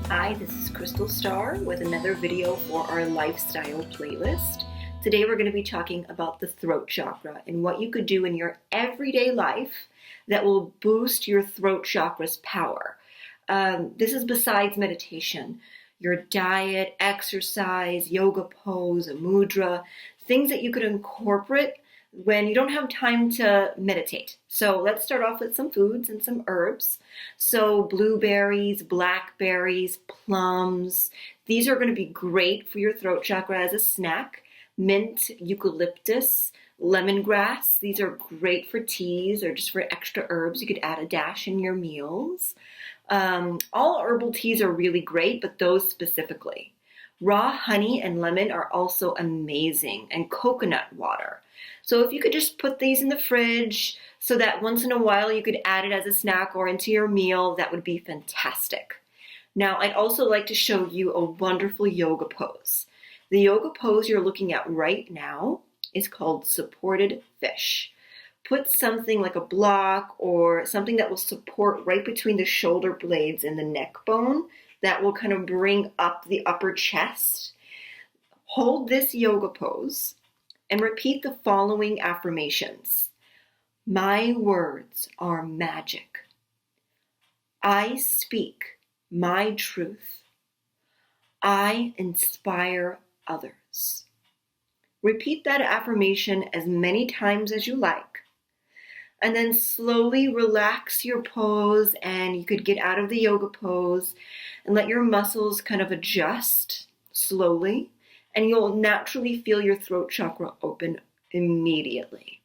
Hi, this is Crystal Star with another video for our lifestyle playlist. Today we're going to be talking about the throat chakra and what you could do in your everyday life that will boost your throat chakra's power. This is besides meditation, your diet, exercise, yoga pose, a mudra, things that you could incorporate when you don't have time to meditate. So let's start off with some foods and some herbs. So blueberries, blackberries, plums, these are going to be great for your throat chakra as a snack. Mint, eucalyptus, lemongrass, these are great for teas or just for extra herbs. You could add a dash in your meals. All herbal teas are really great, but those specifically. Raw honey and lemon are also amazing, and coconut water. So if you could just put these in the fridge so that once in a while you could add it as a snack or into your meal, that would be fantastic. Now, I'd also like to show you a wonderful yoga pose. The yoga pose you're looking at right now is called supported fish. Put something like a block or something that will support right between the shoulder blades and the neck bone. That will kind of bring up the upper chest. Hold this yoga pose and repeat the following affirmations. My words are magic. I speak my truth. I inspire others. Repeat that affirmation as many times as you like. And then slowly relax your pose, and you could get out of the yoga pose and let your muscles kind of adjust slowly, and you'll naturally feel your throat chakra open immediately.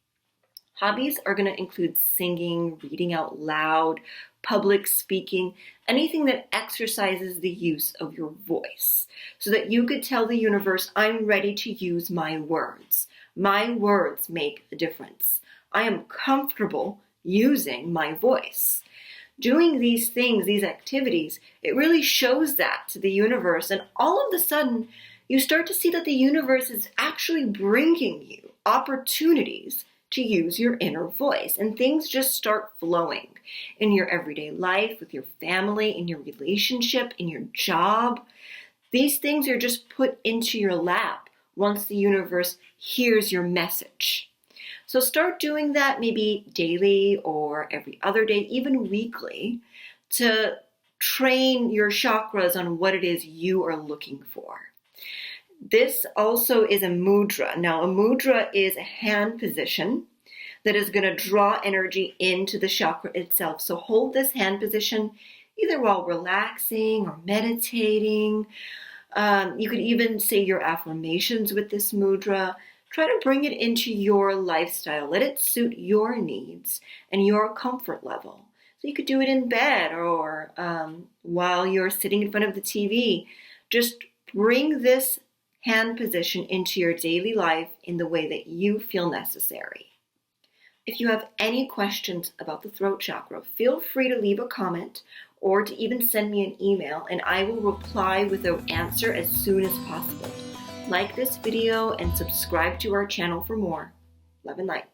Hobbies are going to include singing, reading out loud, public speaking, anything that exercises the use of your voice, so that you could tell the universe, I'm ready to use my words. My words make a difference. I am comfortable using my voice. Doing these things, these activities, it really shows that to the universe, and all of a sudden, you start to see that the universe is actually bringing you opportunities to use your inner voice, and things just start flowing in your everyday life, with your family, in your relationship, in your job. These things are just put into your lap once the universe hears your message. So start doing that maybe daily or every other day, even weekly, to train your chakras on what it is you are looking for. This also is a mudra. Now, a mudra is a hand position that is going to draw energy into the chakra itself. So hold this hand position either while relaxing or meditating. You could even say your affirmations with this mudra. Try to bring it into your lifestyle. Let it suit your needs and your comfort level. So you could do it in bed or while you're sitting in front of the TV. Just bring this hand position into your daily life in the way that you feel necessary. If you have any questions about the throat chakra, feel free to leave a comment or to even send me an email, and I will reply with an answer as soon as possible. Like this video and subscribe to our channel for more. Love and light.